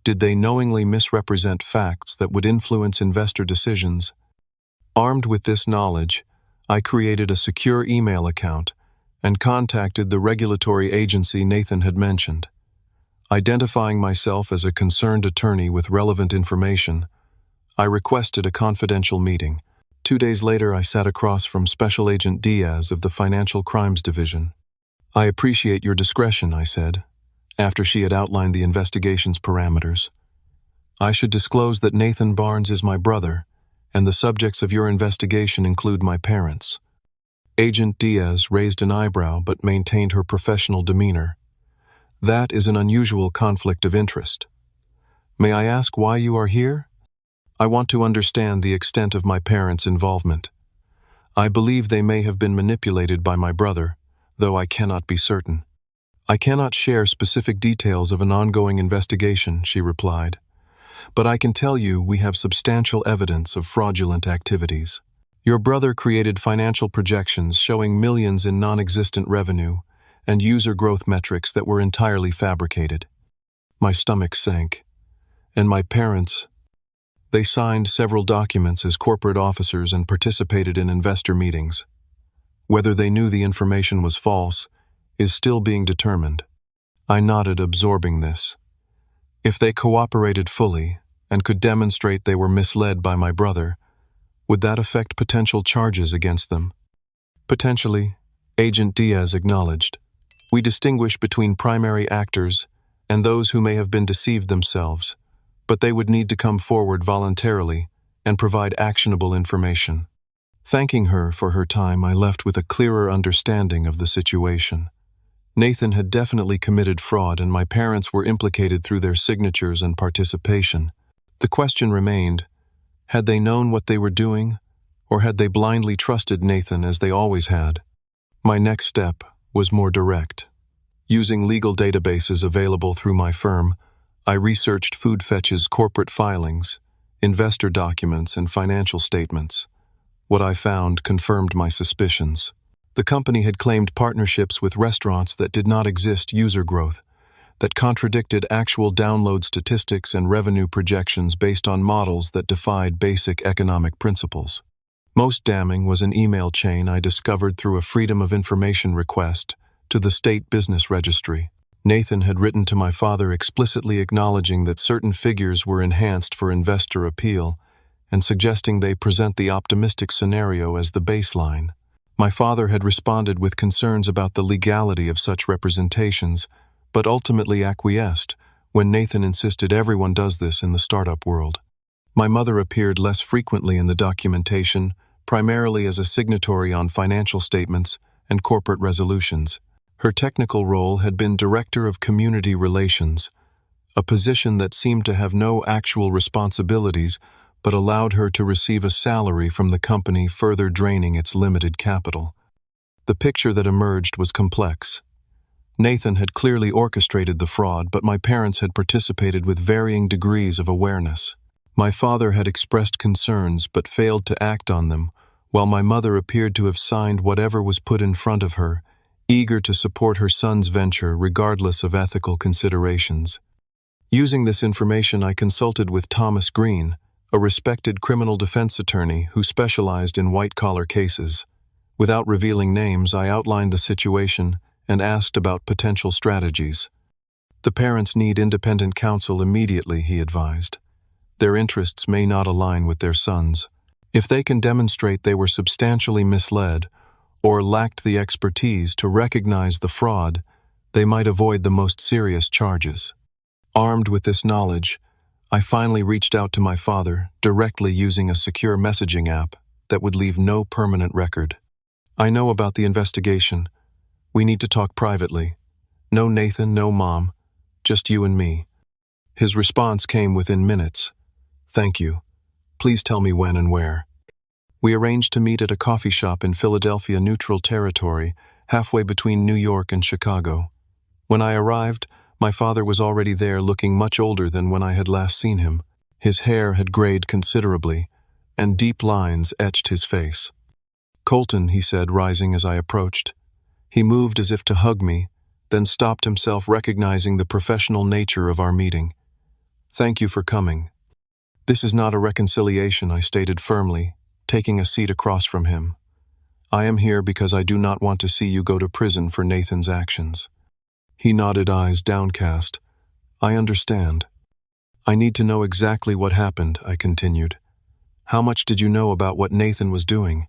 Did they knowingly misrepresent facts that would influence investor decisions? Armed with this knowledge, I created a secure email account and contacted the regulatory agency Nathan had mentioned. Identifying myself as a concerned attorney with relevant information, I requested a confidential meeting. 2 days later, I sat across from Special Agent Diaz of the Financial Crimes Division. "I appreciate your discretion," I said, after she had outlined the investigation's parameters. "I should disclose that Nathan Barnes is my brother, and the subjects of your investigation include my parents." Agent Diaz raised an eyebrow but maintained her professional demeanor. "That is an unusual conflict of interest. May I ask why you are here?" "I want to understand the extent of my parents' involvement. I believe they may have been manipulated by my brother, though I cannot be certain." "I cannot share specific details of an ongoing investigation," she replied, "but I can tell you we have substantial evidence of fraudulent activities. Your brother created financial projections showing millions in non-existent revenue and user growth metrics that were entirely fabricated." My stomach sank. "And my parents? They signed several documents as corporate officers and participated in investor meetings. Whether they knew the information was false is still being determined." I nodded, absorbing this. "If they cooperated fully and could demonstrate they were misled by my brother, would that affect potential charges against them?" "Potentially," Agent Diaz acknowledged. "We distinguish between primary actors and those who may have been deceived themselves, but they would need to come forward voluntarily and provide actionable information." Thanking her for her time, I left with a clearer understanding of the situation. Nathan had definitely committed fraud, and my parents were implicated through their signatures and participation. The question remained, had they known what they were doing, or had they blindly trusted Nathan as they always had? My next step was more direct. Using legal databases available through my firm, I researched FoodFetch's corporate filings, investor documents, and financial statements. What I found confirmed my suspicions. The company had claimed partnerships with restaurants that did not exist, user growth that contradicted actual download statistics, and revenue projections based on models that defied basic economic principles. Most damning was an email chain I discovered through a Freedom of Information request to the State Business Registry. Nathan had written to my father explicitly acknowledging that certain figures were enhanced for investor appeal and suggesting they present the optimistic scenario as the baseline. My father had responded with concerns about the legality of such representations, but ultimately acquiesced when Nathan insisted everyone does this in the startup world. My mother appeared less frequently in the documentation, primarily as a signatory on financial statements and corporate resolutions. Her technical role had been Director of Community Relations, a position that seemed to have no actual responsibilities but allowed her to receive a salary from the company, further draining its limited capital. The picture that emerged was complex. Nathan had clearly orchestrated the fraud, but my parents had participated with varying degrees of awareness. My father had expressed concerns but failed to act on them, while my mother appeared to have signed whatever was put in front of her, eager to support her son's venture regardless of ethical considerations. Using this information, I consulted with Thomas Green, a respected criminal defense attorney who specialized in white-collar cases. Without revealing names, I outlined the situation and asked about potential strategies. "The parents need independent counsel immediately," he advised. "Their interests may not align with their sons. If they can demonstrate they were substantially misled or lacked the expertise to recognize the fraud, they might avoid the most serious charges." Armed with this knowledge, I finally reached out to my father, directly using a secure messaging app that would leave no permanent record. "I know about the investigation. We need to talk privately. No Nathan, no Mom, just you and me." His response came within minutes. "Thank you. Please tell me when and where." We arranged to meet at a coffee shop in Philadelphia Neutral Territory, halfway between New York and Chicago. When I arrived, my father was already there, looking much older than when I had last seen him. His hair had grayed considerably, and deep lines etched his face. "Colton," he said, rising as I approached. He moved as if to hug me, then stopped himself, recognizing the professional nature of our meeting. "Thank you for coming." "This is not a reconciliation," I stated firmly, taking a seat across from him. "I am here because I do not want to see you go to prison for Nathan's actions." He nodded, eyes downcast. "I understand." "I need to know exactly what happened," I continued. "How much did you know about what Nathan was doing?"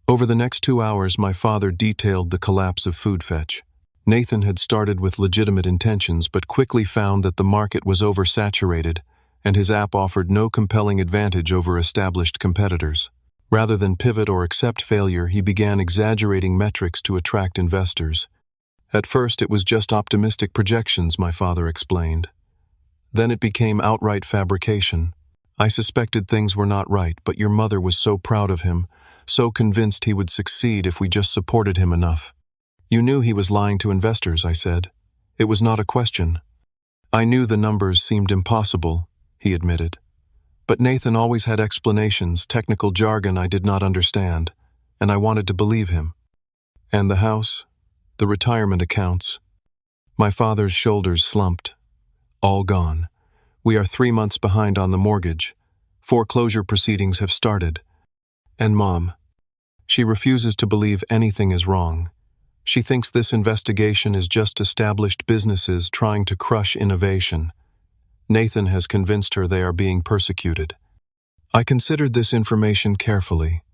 Over the next 2 hours, my father detailed the collapse of Food Fetch. Nathan had started with legitimate intentions, but quickly found that the market was oversaturated, and his app offered no compelling advantage over established competitors. Rather than pivot or accept failure, he began exaggerating metrics to attract investors. At first, it was just optimistic projections, my father explained. Then it became outright fabrication. "I suspected things were not right, but your mother was so proud of him, so convinced he would succeed if we just supported him enough." "You knew he was lying to investors," I said. "It was not a question." "I knew the numbers seemed impossible," he admitted. "But Nathan always had explanations, technical jargon I did not understand, and I wanted to believe him." "And the house? The retirement accounts?" My father's shoulders slumped. "All gone. We are 3 months behind on the mortgage. Foreclosure proceedings have started. And Mom, she refuses to believe anything is wrong. She thinks this investigation is just established businesses trying to crush innovation. Nathan has convinced her they are being persecuted." I considered this information carefully.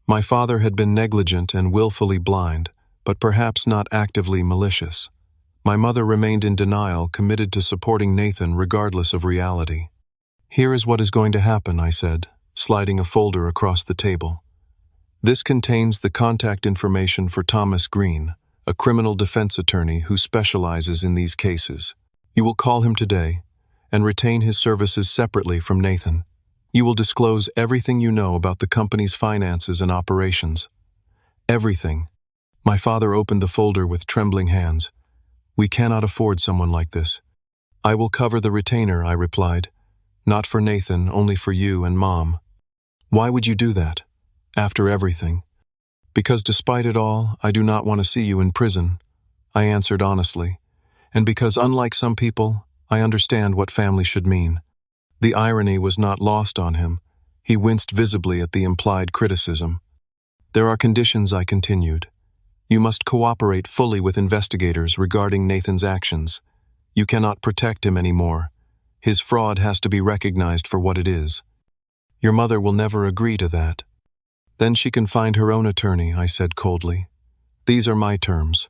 My father had been negligent and willfully blind, but perhaps not actively malicious. My mother remained in denial, committed to supporting Nathan regardless of reality. "Here is what is going to happen," I said, sliding a folder across the table. "This contains the contact information for Thomas Green, a criminal defense attorney who specializes in these cases. You will call him today and retain his services separately from Nathan. You will disclose everything you know about the company's finances and operations. Everything." My father opened the folder with trembling hands. "We cannot afford someone like this." "I will cover the retainer," I replied. "Not for Nathan, only for you and Mom." "Why would you do that? After everything?" "Because despite it all, I do not want to see you in prison," I answered honestly. "And because, unlike some people, I understand what family should mean." The irony was not lost on him. He winced visibly at the implied criticism. "There are conditions," I continued. "You must cooperate fully with investigators regarding Nathan's actions. You cannot protect him anymore. His fraud has to be recognized for what it is." "Your mother will never agree to that." "Then she can find her own attorney," I said coldly. "These are my terms."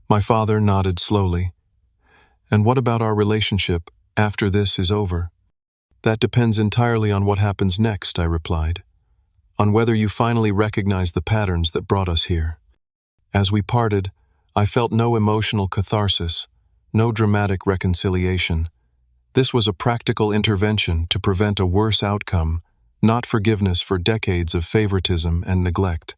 My father nodded slowly. "And what about our relationship after this is over?" "That depends entirely on what happens next," I replied. "On whether you finally recognize the patterns that brought us here." As we parted, I felt no emotional catharsis, no dramatic reconciliation. This was a practical intervention to prevent a worse outcome, not forgiveness for decades of favoritism and neglect.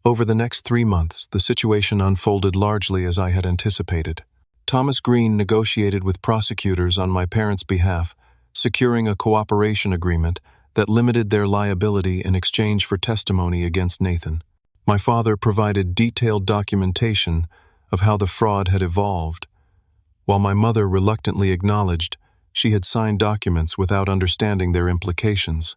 Over the next 3 months, the situation unfolded largely as I had anticipated. Thomas Green negotiated with prosecutors on my parents' behalf, securing a cooperation agreement that limited their liability in exchange for testimony against Nathan. My father provided detailed documentation of how the fraud had evolved, while my mother reluctantly acknowledged she had signed documents without understanding their implications.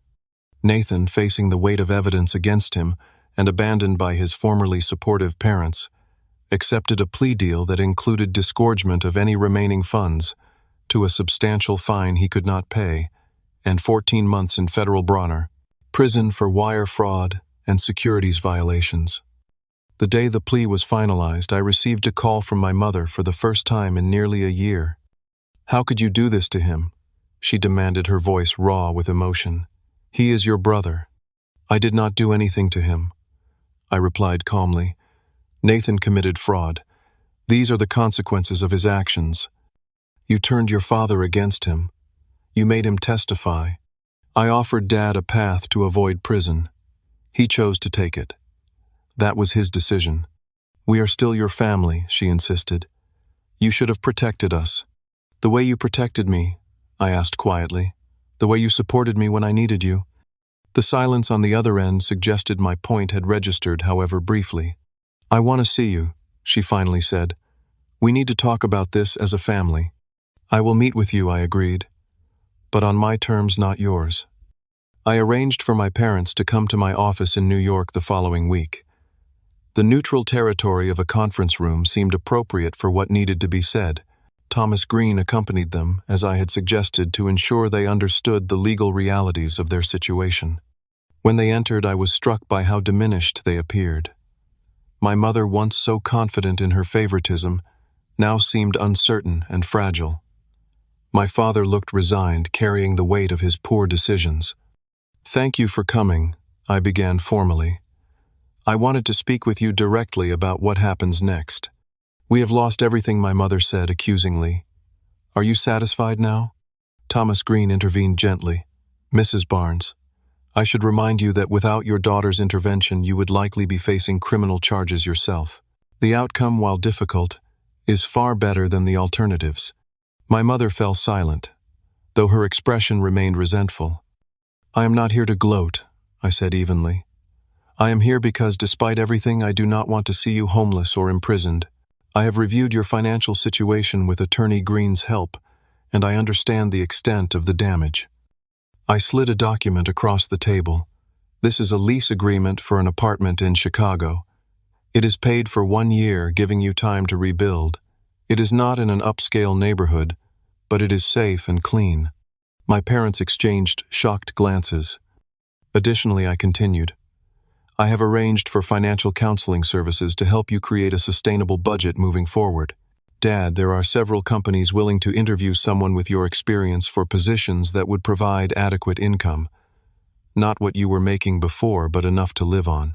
Nathan, facing the weight of evidence against him and abandoned by his formerly supportive parents, accepted a plea deal that included disgorgement of any remaining funds to a substantial fine he could not pay and 14 months in federal prison for wire fraud and securities violations. The day the plea was finalized, I received a call from my mother for the first time in nearly a year. "How could you do this to him?" she demanded, her voice raw with emotion. "He is your brother." "I did not do anything to him," I replied calmly. "Nathan committed fraud. These are the consequences of his actions. You turned your father against him. You made him testify. I offered Dad a path to avoid prison. He chose to take it. That was his decision. "We are still your family," she insisted. "You should have protected us." "The way you protected me?" I asked quietly. "The way you supported me when I needed you?" The silence on the other end suggested my point had registered, however briefly. "I want to see you," she finally said. "We need to talk about this as a family." "I will meet with you," I agreed. "But on my terms, not yours." I arranged for my parents to come to my office in New York the following week. The neutral territory of a conference room seemed appropriate for what needed to be said. Thomas Green accompanied them, as I had suggested, to ensure they understood the legal realities of their situation. When they entered, I was struck by how diminished they appeared. My mother, once so confident in her favoritism, now seemed uncertain and fragile. My father looked resigned, carrying the weight of his poor decisions. "Thank you for coming," I began formally. "I wanted to speak with you directly about what happens next." "We have lost everything," my mother said accusingly. "Are you satisfied now?" Thomas Green intervened gently. "Mrs. Barnes, I should remind you that without your daughter's intervention you would likely be facing criminal charges yourself. The outcome, while difficult, is far better than the alternatives." My mother fell silent, though her expression remained resentful. "I am not here to gloat," I said evenly. "I am here because, despite everything, I do not want to see you homeless or imprisoned. I have reviewed your financial situation with Attorney Green's help, and I understand the extent of the damage." I slid a document across the table. "This is a lease agreement for an apartment in Chicago. It is paid for 1 year, giving you time to rebuild. It is not in an upscale neighborhood, but it is safe and clean." My parents exchanged shocked glances. "Additionally," I continued, "I have arranged for financial counseling services to help you create a sustainable budget moving forward. Dad, there are several companies willing to interview someone with your experience for positions that would provide adequate income. Not what you were making before, but enough to live on."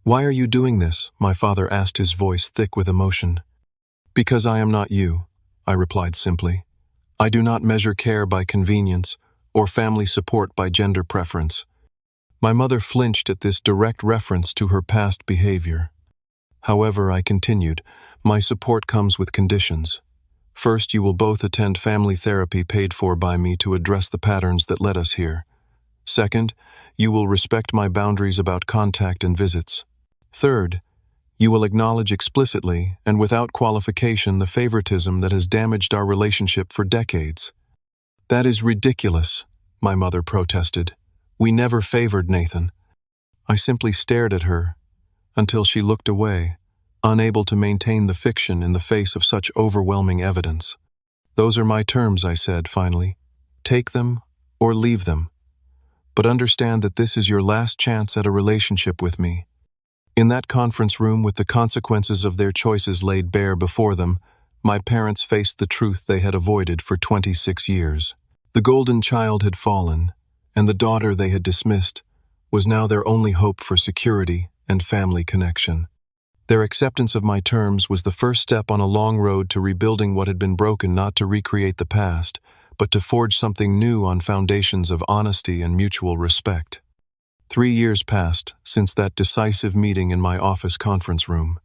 "Why are you doing this?" my father asked, his voice thick with emotion. "Because I am not you," I replied simply. "I do not measure care by convenience or family support by gender preference." My mother flinched at this direct reference to her past behavior. "However," I continued, "my support comes with conditions. First, you will both attend family therapy paid for by me to address the patterns that led us here. Second, you will respect my boundaries about contact and visits. Third, you will acknowledge explicitly and without qualification the favoritism that has damaged our relationship for decades." "That is ridiculous," my mother protested. "We never favored Nathan." I simply stared at her until she looked away, unable to maintain the fiction in the face of such overwhelming evidence. "Those are my terms," I said finally. "Take them or leave them. But understand that this is your last chance at a relationship with me." In that conference room, with the consequences of their choices laid bare before them, my parents faced the truth they had avoided for 26 years. The golden child had fallen, and the daughter they had dismissed was now their only hope for security and family connection. Their acceptance of my terms was the first step on a long road to rebuilding what had been broken, not to recreate the past, but to forge something new on foundations of honesty and mutual respect. 3 years passed since that decisive meeting in my office conference room.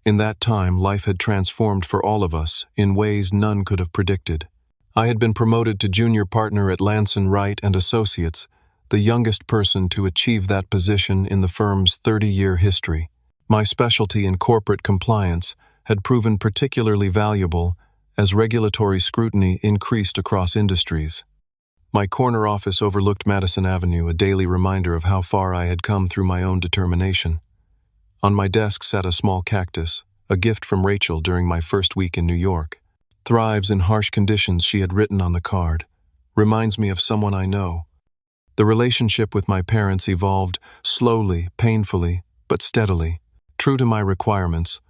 In that time, life had transformed for all of us in ways none could have predicted. I had been promoted to junior partner at Lanson Wright and Associates, the youngest person to achieve that position in the firm's 30-year history. My specialty in corporate compliance had proven particularly valuable as regulatory scrutiny increased across industries. My corner office overlooked Madison Avenue, a daily reminder of how far I had come through my own determination. On my desk sat a small cactus, a gift from Rachel during my first week in New York. "Thrives in harsh conditions," she had written on the card. "Reminds me of someone I know." The relationship with my parents evolved slowly, painfully, but steadily. True to my requirements,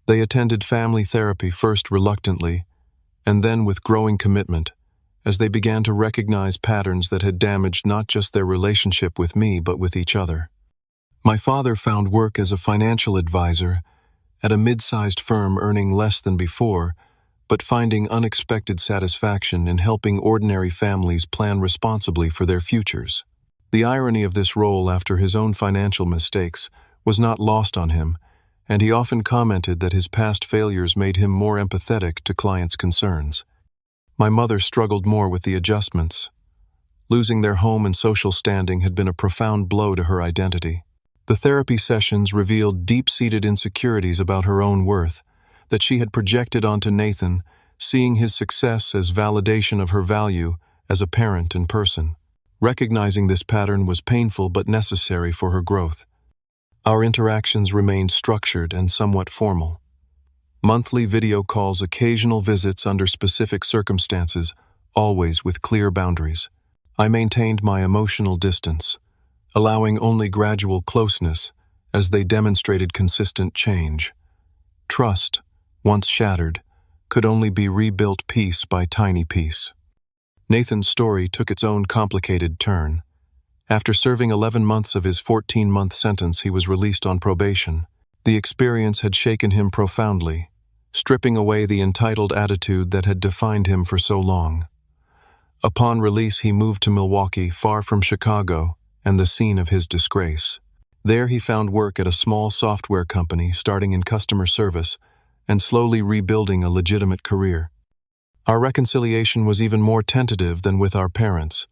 they attended family therapy first reluctantly, and then with growing commitment, as they began to recognize patterns that had damaged not just their relationship with me, but with each other. My father found work as a financial advisor at a mid-sized firm, earning less than before, but finding unexpected satisfaction in helping ordinary families plan responsibly for their futures. The irony of this role after his own financial mistakes was not lost on him, and he often commented that his past failures made him more empathetic to clients' concerns. My mother struggled more with the adjustments. Losing their home and social standing had been a profound blow to her identity. The therapy sessions revealed deep-seated insecurities about her own worth that she had projected onto Nathan, seeing his success as validation of her value as a parent and person. Recognizing this pattern was painful but necessary for her growth. Our interactions remained structured and somewhat formal. Monthly video calls, occasional visits under specific circumstances, always with clear boundaries. I maintained my emotional distance, allowing only gradual closeness as they demonstrated consistent change. Trust, once shattered, could only be rebuilt piece by tiny piece. Nathan's story took its own complicated turn. After serving 11 months of his 14-month sentence, he was released on probation. The experience had shaken him profoundly, stripping away the entitled attitude that had defined him for so long. Upon release, he moved to Milwaukee, far from Chicago and the scene of his disgrace. There he found work at a small software company, starting in customer service and slowly rebuilding a legitimate career. Our reconciliation was even more tentative than with our parents.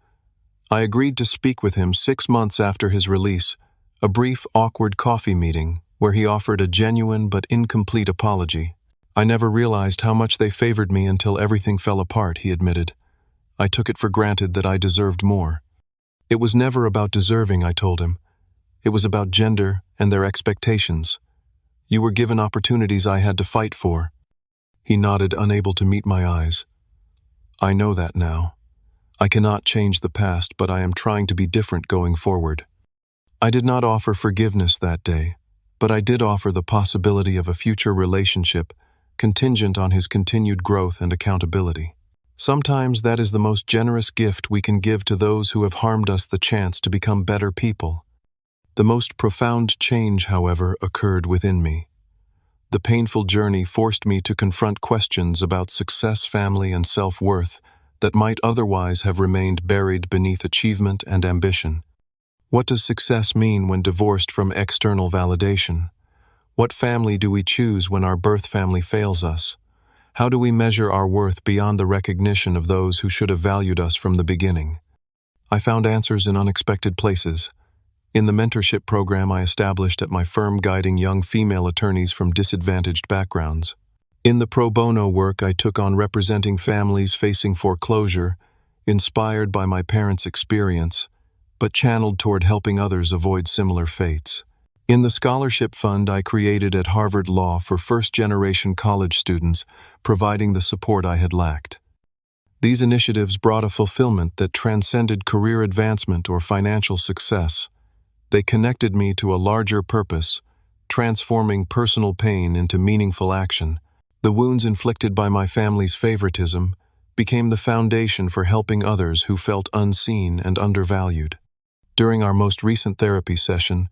I agreed to speak with him 6 months after his release, a brief, awkward coffee meeting where he offered a genuine but incomplete apology. I never realized how much they favored me until everything fell apart, he admitted. I took it for granted that I deserved more. It was never about deserving, I told him. It was about gender and their expectations. You were given opportunities I had to fight for. He nodded, unable to meet my eyes. I know that now. I cannot change the past, but I am trying to be different going forward. I did not offer forgiveness that day, but I did offer the possibility of a future relationship contingent on his continued growth and accountability. Sometimes that is the most generous gift we can give to those who have harmed us, the chance to become better people. The most profound change, however, occurred within me. The painful journey forced me to confront questions about success, family, and self-worth that might otherwise have remained buried beneath achievement and ambition. What does success mean when divorced from external validation? What family do we choose when our birth family fails us? How do we measure our worth beyond the recognition of those who should have valued us from the beginning? I found answers in unexpected places. In the mentorship program I established at my firm, guiding young female attorneys from disadvantaged backgrounds. In the pro bono work I took on representing families facing foreclosure, inspired by my parents' experience, but channeled toward helping others avoid similar fates. In the scholarship fund I created at Harvard Law for first-generation college students, providing the support I had lacked. These initiatives brought a fulfillment that transcended career advancement or financial success. They connected me to a larger purpose, transforming personal pain into meaningful action. The wounds inflicted by my family's favoritism became the foundation for helping others who felt unseen and undervalued. During our most recent therapy session,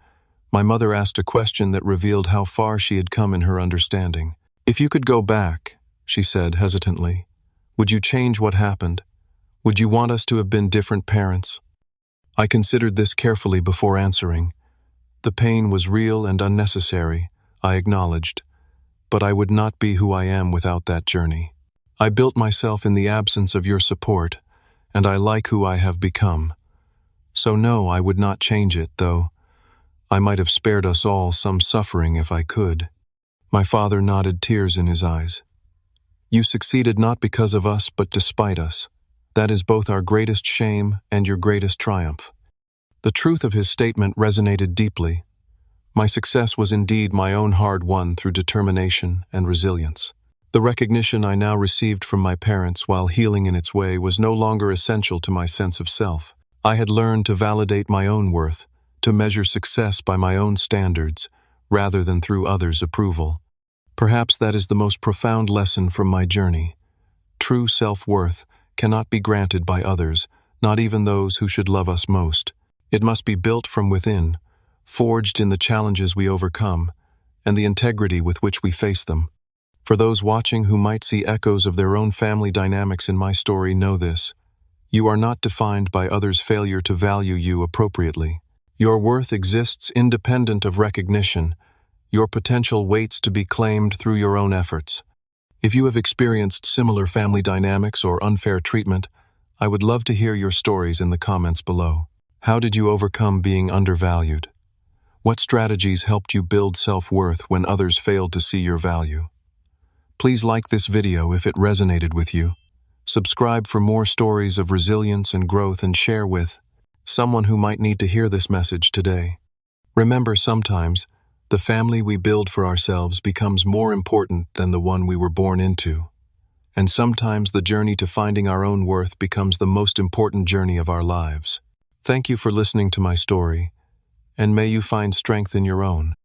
my mother asked a question that revealed how far she had come in her understanding. If you could go back, she said hesitantly, would you change what happened? Would you want us to have been different parents? I considered this carefully before answering. The pain was real and unnecessary, I acknowledged, but I would not be who I am without that journey. I built myself in the absence of your support, and I like who I have become. So no, I would not change it, though. I might have spared us all some suffering if I could. My father nodded, tears in his eyes. You succeeded not because of us, but despite us. That is both our greatest shame and your greatest triumph. The truth of his statement resonated deeply. My success was indeed my own hard-won through determination and resilience. The recognition I now received from my parents, while healing in its way, was no longer essential to my sense of self. I had learned to validate my own worth, to measure success by my own standards, rather than through others' approval. Perhaps that is the most profound lesson from my journey. True self-worth cannot be granted by others, not even those who should love us most. It must be built from within, forged in the challenges we overcome, and the integrity with which we face them. For those watching who might see echoes of their own family dynamics in my story, know this. You are not defined by others' failure to value you appropriately. Your worth exists independent of recognition. Your potential waits to be claimed through your own efforts. If you have experienced similar family dynamics or unfair treatment, I would love to hear your stories in the comments below. How did you overcome being undervalued? What strategies helped you build self-worth when others failed to see your value? Please like this video if it resonated with you. Subscribe for more stories of resilience and growth, and share with someone who might need to hear this message today. Remember, sometimes the family we build for ourselves becomes more important than the one we were born into. And sometimes the journey to finding our own worth becomes the most important journey of our lives. Thank you for listening to my story, and may you find strength in your own.